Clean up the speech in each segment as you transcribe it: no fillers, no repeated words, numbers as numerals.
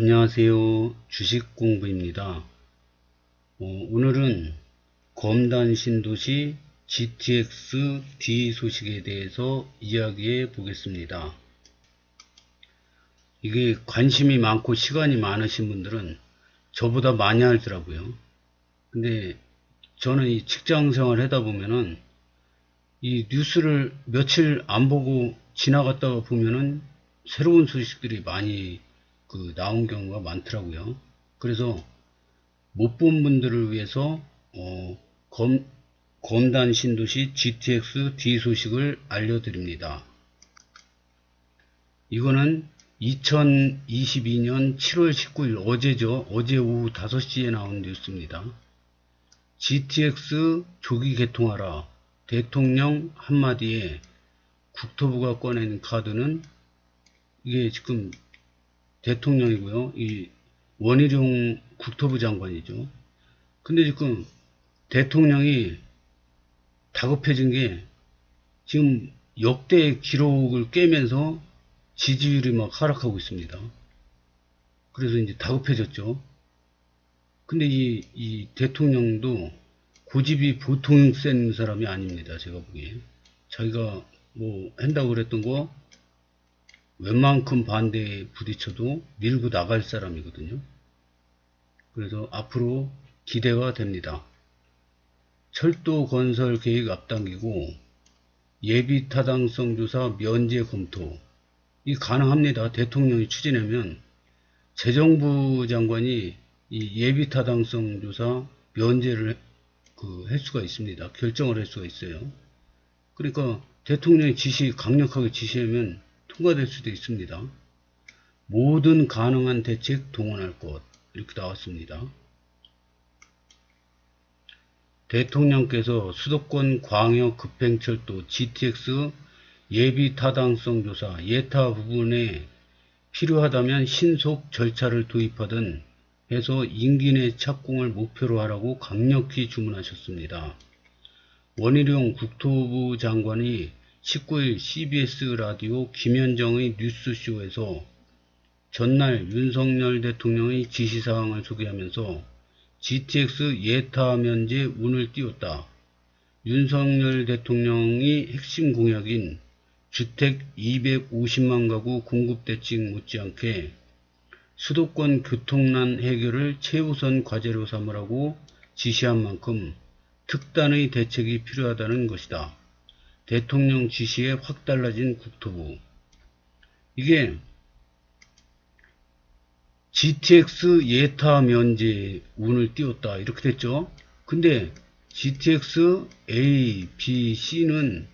안녕하세요. 주식공부입니다. 오늘은 검단 신도시 GTX-D 소식에 대해서 이야기해 보겠습니다. 이게 관심이 많고 시간이 많으신 분들은 저보다 많이 알더라고요. 근데 저는 이 직장 생활 하다 보면은 이 뉴스를 며칠 안 보고 지나갔다가 보면은 새로운 소식들이 많이 나온 경우가 많더라고요. 그래서 못 본 분들을 위해서 검단 신도시 GTX-D 소식을 알려드립니다. 이거는 2022년 7월 19일 어제죠. 어제 오후 5시에 나온 뉴스입니다. GTX 조기 개통하라. 대통령 한마디에 국토부가 꺼낸 카드는 이게 지금 대통령이고요. 이 원희룡 국토부 장관이죠. 근데 지금 대통령이 다급해진 게 지금 역대 기록을 깨면서 지지율이 막 하락하고 있습니다. 그래서 이제 다급해졌죠. 근데 이 대통령도 고집이 보통 센 사람이 아닙니다. 제가 보기에. 자기가 뭐 한다고 그랬던 거 웬만큼 반대에 부딪혀도 밀고 나갈 사람이거든요. 그래서 앞으로 기대가 됩니다. 철도 건설 계획 앞당기고 예비 타당성 조사 면제 검토. 이 가능합니다. 대통령이 추진하면 재정부 장관이 이 예비 타당성 조사 면제를 할 수가 있습니다. 결정을 할 수가 있어요. 그러니까 대통령이 강력하게 지시하면 통과될 수도 있습니다. 모든 가능한 대책 동원할 것. 이렇게 나왔습니다. 대통령께서 수도권 광역 급행철도 GTX 예비 타당성 조사 예타 부분에 필요하다면 신속 절차를 도입하든 해서 임기 내 착공을 목표로 하라고 강력히 주문하셨습니다. 원희룡 국토부 장관이 19일 CBS 라디오 김현정의 뉴스쇼에서 전날 윤석열 대통령의 지시사항을 소개하면서 GTX 예타 면제 운을 띄웠다. 윤석열 대통령이 핵심 공약인 주택 250만 가구 공급 대책 못지않게 수도권 교통난 해결을 최우선 과제로 삼으라고 지시한 만큼 특단의 대책이 필요하다는 것이다. 대통령 지시에 확 달라진 국토부. 이게 GTX 예타 면제 운을 띄웠다. 이렇게 됐죠. 근데 GTX A, B, C는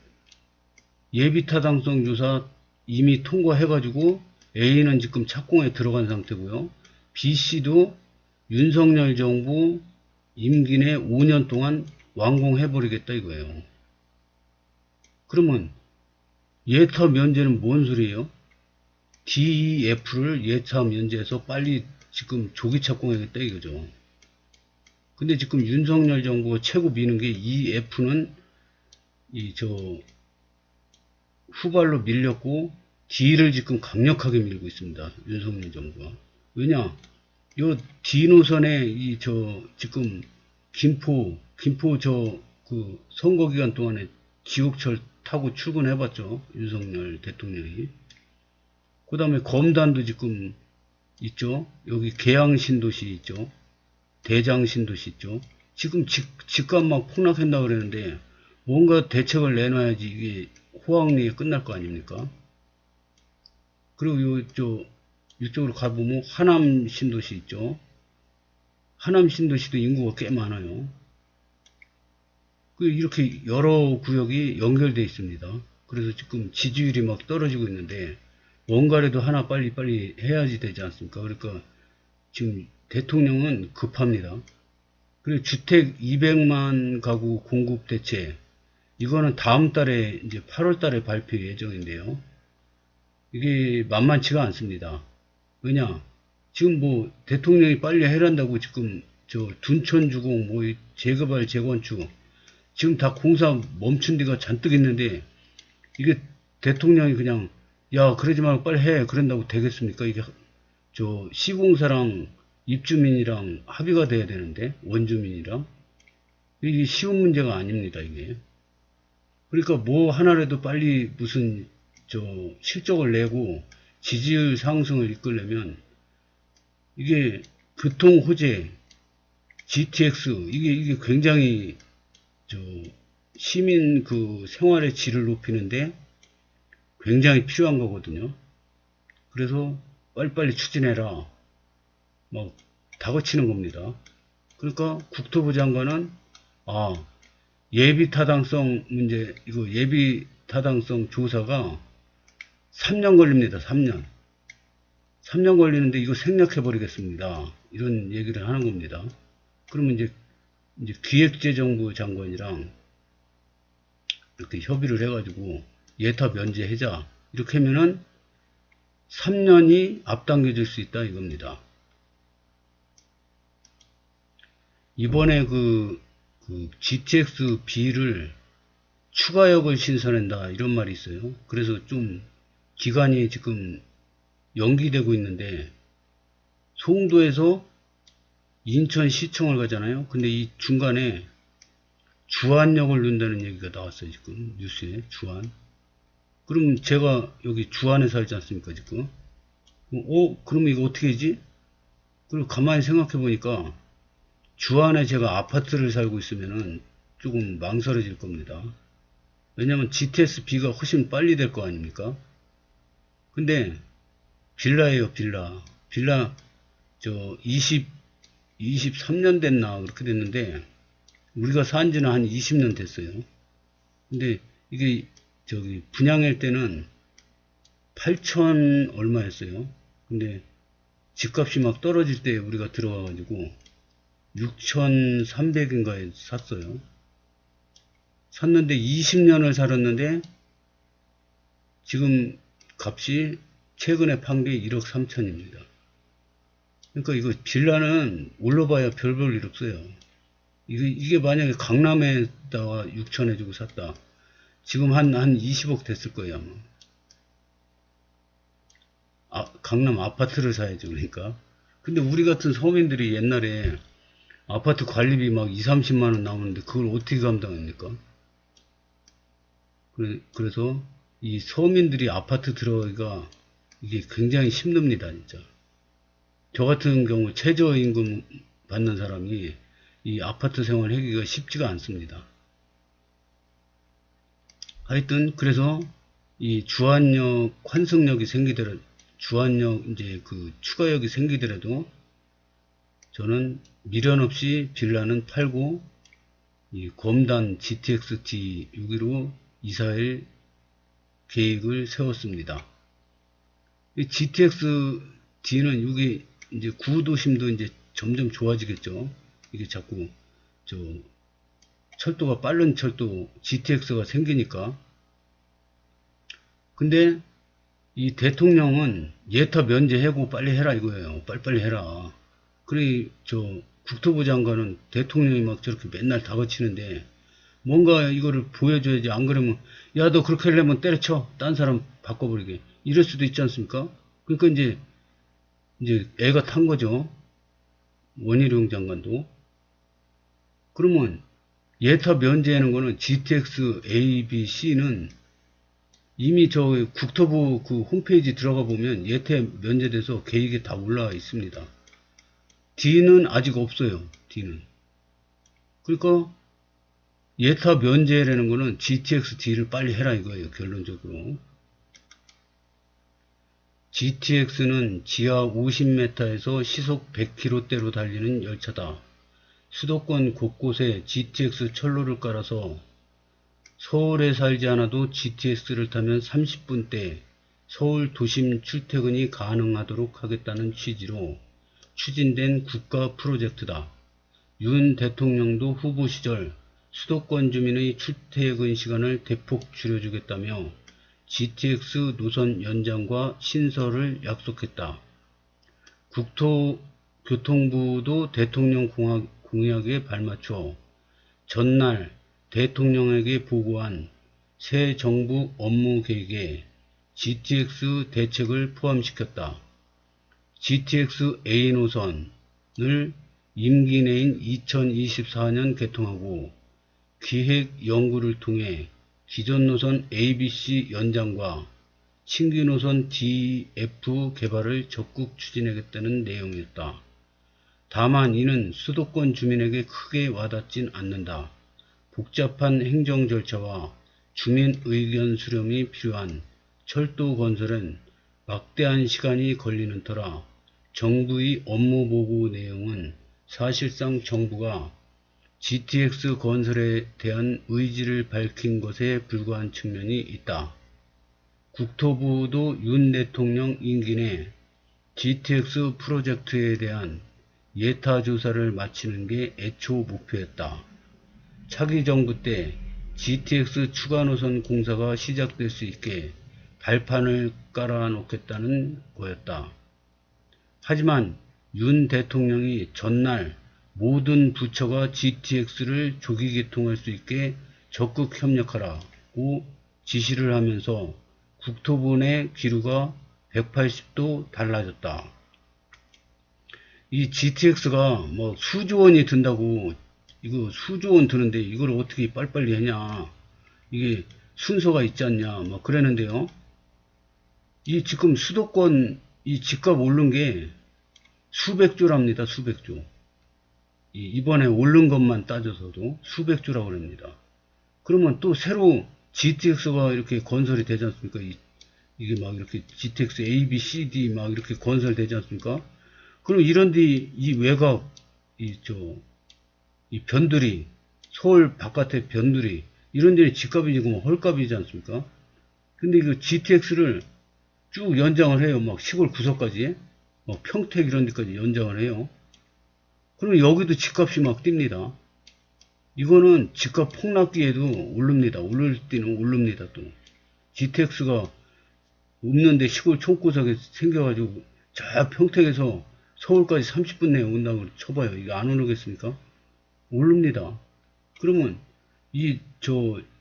예비 타당성 조사 이미 통과해가지고 A는 지금 착공에 들어간 상태고요. B, C도 윤석열 정부 임기 내 5년 동안 완공해버리겠다 이거예요. 그러면 예타 면제는 뭔 소리예요? DEF를 예타 면제해서 빨리 지금 조기 착공하겠다 이거죠. 근데 지금 윤석열 정부가 최고 미는 게 EF는 후발로 밀렸고 D를 지금 강력하게 밀고 있습니다. 윤석열 정부가. 왜냐? 요 D 노선에 지금 김포 선거 기간 동안에 지옥철 타고 출근해봤죠. 윤석열 대통령이. 그 다음에 검단도 지금 있죠. 여기 계양신도시 있죠. 대장신도시 있죠. 지금 집값 막 폭락한다 그러는데 뭔가 대책을 내놔야지 이게 호황리에 끝날 거 아닙니까? 그리고 이쪽으로 가보면 하남신도시 있죠. 하남신도시도 인구가 꽤 많아요. 이렇게 여러 구역이 연결되어 있습니다. 그래서 지금 지지율이 막 떨어지고 있는데 뭔가라도 하나 빨리 해야지 되지 않습니까? 그러니까 지금 대통령은 급합니다. 그리고 주택 200만 가구 공급 대책 이거는 다음 달에 이제 8월 달에 발표 예정인데요. 이게 만만치가 않습니다. 왜냐? 지금 뭐 대통령이 빨리 해란다고 지금 둔촌주공 재개발 재건축 지금 다 공사 멈춘 데가 잔뜩 있는데 이게 대통령이 그냥 야 그러지 말고 빨리 해 그런다고 되겠습니까? 이게 저 시공사랑 입주민이랑 합의가 돼야 되는데, 원주민이랑. 이게 쉬운 문제가 아닙니다, 이게. 그러니까 뭐 하나라도 빨리 무슨 저 실적을 내고 지지율 상승을 이끌려면 이게 교통 호재, GTX 이게 굉장히 저 시민 그 생활의 질을 높이는데 굉장히 필요한 거거든요. 그래서 빨리빨리 추진해라. 막 다그치는 겁니다. 그러니까 국토부 장관은 예비 타당성 문제, 이거 예비 타당성 조사가 3년 걸립니다. 3년. 3년 걸리는데 이거 생략해 버리겠습니다. 이런 얘기를 하는 겁니다. 그러면 이제 기획재정부 장관이랑 이렇게 협의를 해가지고 예타 면제하자. 이렇게 하면은 3년이 앞당겨질 수 있다 이겁니다. 이번에 그 GTX B를 추가역을 신설한다 이런 말이 있어요. 그래서 좀 기간이 지금 연기되고 있는데 송도에서 인천시청을 가잖아요. 근데 이 중간에 주안역을 넣는다는 얘기가 나왔어요. 지금 뉴스에 주안. 그럼 제가 여기 주안에 살지 않습니까 지금. 그럼 이거 어떻게 하지? 그리고 가만히 생각해 보니까 주안에 제가 아파트를 살고 있으면은 조금 망설여질 겁니다. 왜냐면 GTS B가 훨씬 빨리 될 거 아닙니까? 근데 빌라예요, 빌라. 빌라 저 23년 됐나 그렇게 됐는데 우리가 산 지는 한 20년 됐어요. 근데 이게 저기 분양할 때는 8천 얼마였어요. 근데 집값이 막 떨어질 때 우리가 들어가가지고 6,300인가에 샀어요. 샀는데 20년을 살았는데 지금 값이 최근에 판 게 1억 3천입니다. 그러니까 이거 빌라는 올라봐야 별 볼 일 없어요. 이게 만약에 강남에다가 6천에 주고 샀다. 지금 한 20억 됐을 거예요, 아마. 강남 아파트를 사야죠, 그러니까. 근데 우리 같은 서민들이 옛날에 아파트 관리비 막 2, 30만원 나오는데 그걸 어떻게 감당합니까? 그래서 이 서민들이 아파트 들어가기가 이게 굉장히 힘듭니다, 진짜. 저 같은 경우 최저임금 받는 사람이 이 아파트 생활 하기가 쉽지가 않습니다. 하여튼 그래서 이 주안역 환승역이 생기더라도 주안역 이제 그 추가역이 생기더라도 저는 미련 없이 빌라는 팔고 이 검단 GTX-D 6.15 이사할 계획을 세웠습니다. 이 GTX-D는 이게 이제 구도심도 이제 점점 좋아지겠죠. 이게 자꾸 저 철도가 빠른 철도 GTX가 생기니까. 근데 이 대통령은 예타 면제하고 빨리 해라 이거예요. 빨리빨리 해라. 그래 저 국토부 장관은 대통령이 막 저렇게 맨날 다그치는데 뭔가 이거를 보여줘야지. 안 그러면 야 너 그렇게 하려면 때려쳐. 딴 사람 바꿔버리게. 이럴 수도 있지 않습니까? 그러니까 이제 애가 탄 거죠. 원희룡 장관도. 그러면 예타 면제하는 거는 GTX A, B, C는 이미 저 국토부 그 홈페이지 들어가 보면 예타 면제돼서 계획에 다 올라와 있습니다. D는 아직 없어요. D는. 그러니까 예타 면제라는 거는 GTX D를 빨리 해라 이거예요. 결론적으로. GTX는 지하 50m에서 시속 100km대로 달리는 열차다. 수도권 곳곳에 GTX 철로를 깔아서 서울에 살지 않아도 GTX를 타면 30분대 서울 도심 출퇴근이 가능하도록 하겠다는 취지로 추진된 국가 프로젝트다. 윤 대통령도 후보 시절 수도권 주민의 출퇴근 시간을 대폭 줄여주겠다며 GTX 노선 연장과 신설을 약속했다. 국토교통부도 대통령 공약에 발맞춰 전날 대통령에게 보고한 새 정부 업무 계획에 GTX 대책을 포함시켰다. GTX A 노선을 임기 내인 2024년 개통하고 기획 연구를 통해 기존 노선 ABC 연장과 신규 노선 DF 개발을 적극 추진하겠다는 내용이었다. 다만 이는 수도권 주민에게 크게 와닿진 않는다. 복잡한 행정 절차와 주민 의견 수렴이 필요한 철도 건설은 막대한 시간이 걸리는 터라 정부의 업무 보고 내용은 사실상 정부가 GTX 건설에 대한 의지를 밝힌 것에 불과한 측면이 있다. 국토부도 윤 대통령 임기 내 GTX 프로젝트에 대한 예타 조사를 마치는 게 애초 목표였다. 차기 정부 때 GTX 추가 노선 공사가 시작될 수 있게 발판을 깔아놓겠다는 거였다. 하지만 윤 대통령이 전날 모든 부처가 GTX를 조기 개통할 수 있게 적극 협력하라고 지시를 하면서 국토부 내 기류가 180도 달라졌다. 이 GTX가 뭐 수조 원이 든다고, 이거 수조 원 드는데 이걸 어떻게 빨리빨리 하냐, 이게 순서가 있지 않냐 막 그랬는데요. 이 지금 수도권 이 집값 오른 게 수백조랍니다. 수백조. 이번에 오른 것만 따져서도 수백조라고 합니다. 그러면 또 새로 GTX가 이렇게 건설이 되지 않습니까? 이게 막 이렇게 GTX A, B, C, D 막 이렇게 건설되지 않습니까? 그럼 이런데 이 외곽, 이 변두리, 서울 바깥의 변두리, 이런 데는 집값이 지금 헐값이지 않습니까? 근데 이거 GTX를 쭉 연장을 해요. 막 시골 구석까지. 막 평택 이런 데까지 연장을 해요. 그러면 여기도 집값이 막 뜁니다. 이거는 집값 폭락기에도 오릅니다. 오를 때는 오릅니다. 또 GTX가 없는데 시골 촌구석에 생겨가지고 저 평택에서 서울까지 30분 내에 온다고 쳐봐요. 이거 안 오르겠습니까? 오릅니다. 그러면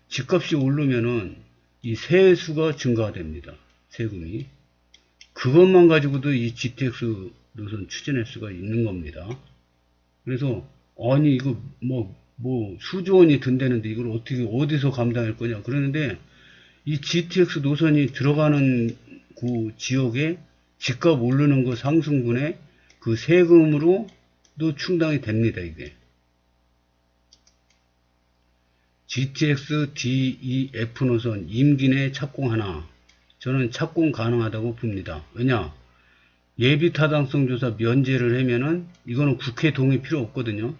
집값이 오르면은 이 세수가 증가됩니다. 세금이. 그것만 가지고도 이 GTX 노선 추진할 수가 있는 겁니다. 그래서 아니 이거 뭐 수조 원이 든다는데 이걸 어떻게 어디서 감당할 거냐 그러는데, 이 GTX 노선이 들어가는 그 지역에 집값 오르는 거 상승분에 그 세금으로도 충당이 됩니다. 이게 GTX DEF 노선 임기 내 착공하나, 저는 착공 가능하다고 봅니다. 왜냐, 예비 타당성 조사 면제를 하면은 이거는 국회 동의 필요 없거든요.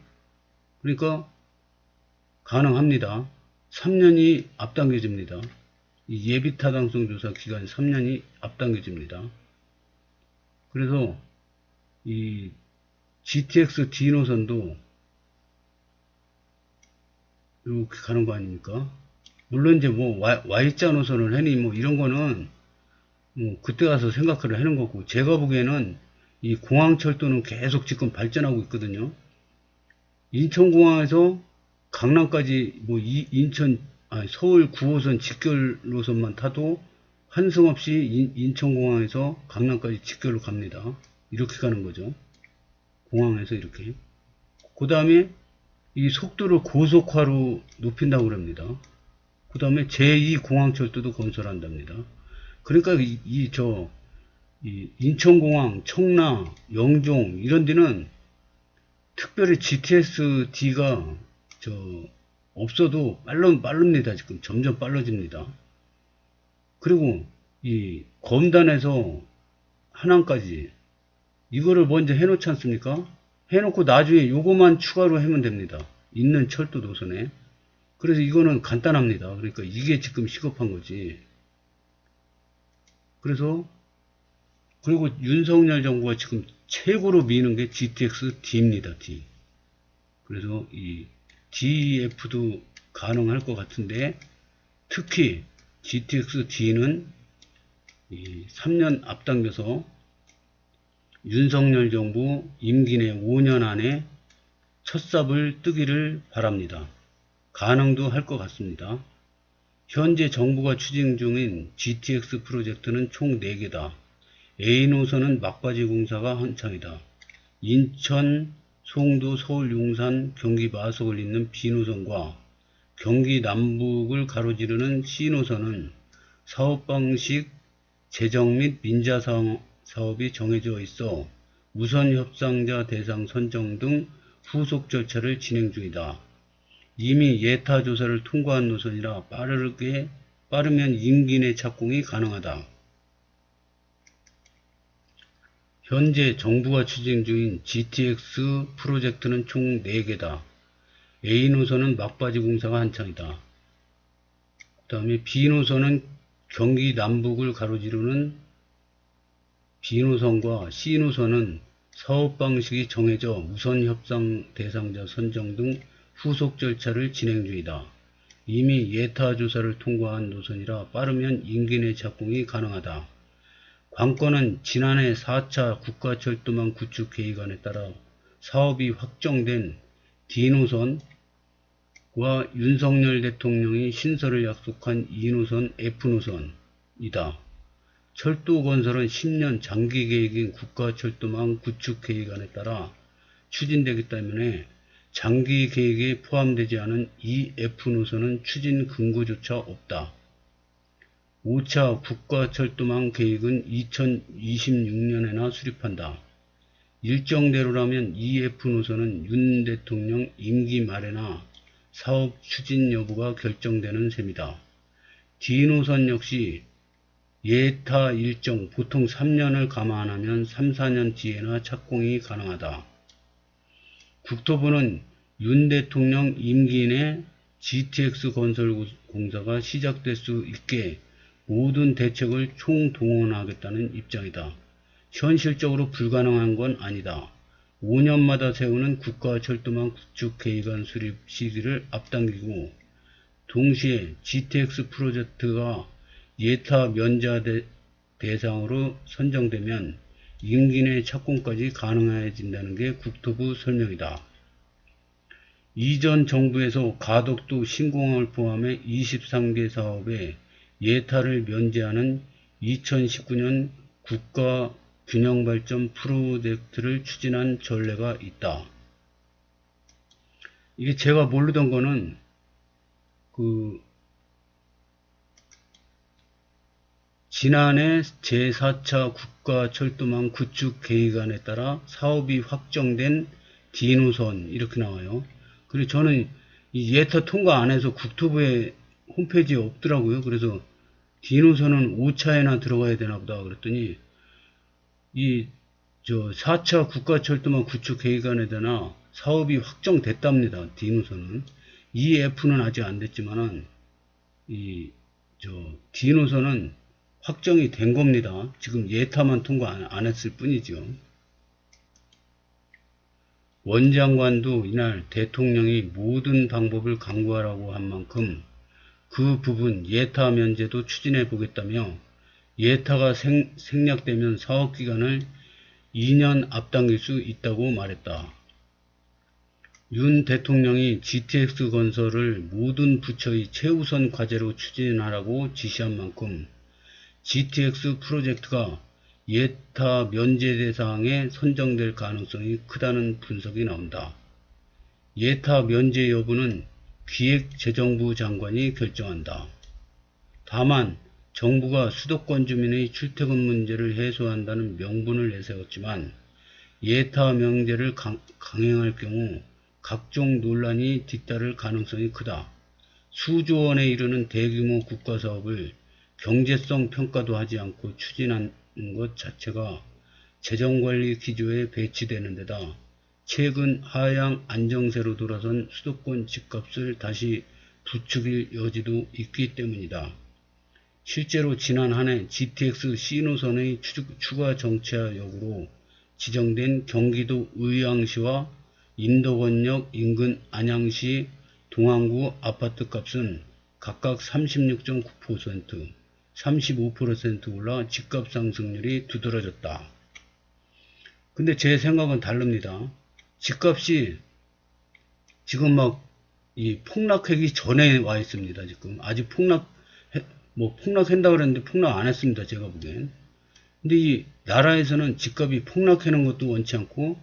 그러니까 가능합니다. 3년이 앞당겨집니다. 이 예비 타당성 조사 기간 3년이 앞당겨집니다. 그래서 이 GTX D 노선도 이렇게 가는 거 아닙니까? 물론 이제 뭐 Y자 노선을 해니 뭐 이런 거는 그때 가서 생각을 하는 거고, 제가 보기에는 이 공항철도는 계속 지금 발전하고 있거든요. 인천공항에서 강남까지 뭐 서울 9호선 직결 노선만 타도 환승 없이 인천공항에서 강남까지 직결로 갑니다. 이렇게 가는 거죠. 공항에서 이렇게. 그 다음에 이 속도를 고속화로 높인다고 합니다. 그 다음에 제2공항철도도 건설한답니다. 그러니까 이 인천공항, 청라, 영종 이런 데는 특별히 GTX-D가 없어도 빠릅니다. 지금 점점 빨라집니다. 그리고 이 검단에서 한암까지 이거를 먼저 해놓지 않습니까? 해놓고 나중에 요거만 추가로 하면 됩니다. 있는 철도 노선에. 그래서 이거는 간단합니다. 그러니까 이게 지금 시급한 거지. 그리고 윤석열 정부가 지금 최고로 미는 게 GTX-D입니다. D. 그래서 이 DF도 가능할 것 같은데, 특히 GTX-D는 3년 앞당겨서 윤석열 정부 임기 내 5년 안에 첫 삽을 뜨기를 바랍니다. 가능도 할 것 같습니다. 현재 정부가 추진 중인 GTX 프로젝트는 총 4개다. A 노선은 막바지 공사가 한창이다. 인천, 송도, 서울, 용산, 경기 마석을 잇는 B 노선과 경기 남북을 가로지르는 C 노선은 사업 방식, 재정 및 민자 사업이 정해져 있어 우선 협상자 대상 선정 등 후속 절차를 진행 중이다. 이미 예타 조사를 통과한 노선이라 빠르면 임기 내 착공이 가능하다. 현재 정부가 추진 중인 GTX 프로젝트는 총 4개다. A 노선은 막바지 공사가 한창이다. 그 다음에 B 노선은 경기 남북을 가로지르는 B 노선과 C 노선은 사업 방식이 정해져 우선 협상 대상자 선정 등 후속 절차를 진행 중이다. 이미 예타 조사를 통과한 노선이라 빠르면 임기 내 착공이 가능하다. 관건은 지난해 4차 국가철도망 구축 계획안에 따라 사업이 확정된 D노선과 윤석열 대통령이 신설을 약속한 2노선 F노선이다. 철도 건설은 10년 장기 계획인 국가철도망 구축 계획안에 따라 추진되기 때문에 장기 계획에 포함되지 않은 이 F노선은 추진 근거조차 없다. 5차 국가철도망 계획은 2026년에나 수립한다. 일정대로라면 이 F노선은 윤 대통령 임기 말에나 사업 추진 여부가 결정되는 셈이다. D노선 역시 예타 일정 보통 3년을 감안하면 3, 4년 뒤에나 착공이 가능하다. 국토부는 윤 대통령 임기 내 GTX 건설 공사가 시작될 수 있게 모든 대책을 총동원하겠다는 입장이다. 현실적으로 불가능한 건 아니다. 5년마다 세우는 국가철도망 구축 계획안 수립 시기를 앞당기고 동시에 GTX 프로젝트가 예타 면제 대상으로 선정되면 임기 내 착공까지 가능해진다는 게 국토부 설명이다. 이전 정부에서 가덕도 신공항을 포함해 23개 사업에 예타를 면제하는 2019년 국가균형발전 프로젝트를 추진한 전례가 있다. 이게 제가 모르던 거는 지난해 제4차 국가철도망 구축 계획안에 따라 사업이 확정된 D노선 이렇게 나와요. 그리고 저는 이 예타 통과 안 해서 국토부에 홈페이지에 없더라고요. 그래서 D노선은 5차에나 들어가야 되나 보다 그랬더니 4차 국가철도망 구축 계획안에 따라 사업이 확정됐답니다. D노선은. 이 F는 아직 안 됐지만은 D노선은 확정이 된 겁니다. 지금 예타만 통과 안 했을 뿐이죠. 원 장관도 이날 대통령이 모든 방법을 강구하라고 한 만큼 그 부분 예타 면제도 추진해 보겠다며 예타가 생략되면 사업기간을 2년 앞당길 수 있다고 말했다. 윤 대통령이 GTX 건설을 모든 부처의 최우선 과제로 추진하라고 지시한 만큼 GTX 프로젝트가 예타 면제 대상에 선정될 가능성이 크다는 분석이 나온다. 예타 면제 여부는 기획재정부 장관이 결정한다. 다만 정부가 수도권 주민의 출퇴근 문제를 해소한다는 명분을 내세웠지만 예타 명제를 강행할 경우 각종 논란이 뒤따를 가능성이 크다. 수조 원에 이르는 대규모 국가사업을 경제성 평가도 하지 않고 추진하는 것 자체가 재정관리 기조에 배치되는 데다 최근 하향 안정세로 돌아선 수도권 집값을 다시 부추길 여지도 있기 때문이다. 실제로 지난 한 해 GTX C노선의 추가 정차 역으로 지정된 경기도 의왕시와 인덕원역 인근 안양시 동안구 아파트값은 각각 36.9%, 35% 올라 집값 상승률이 두드러졌다. 근데 제 생각은 다릅니다. 집값이 지금 폭락하기 전에 와 있습니다. 지금 아직 폭락한다 그랬는데 폭락 안 했습니다. 제가 보기엔. 근데 이 나라에서는 집값이 폭락하는 것도 원치 않고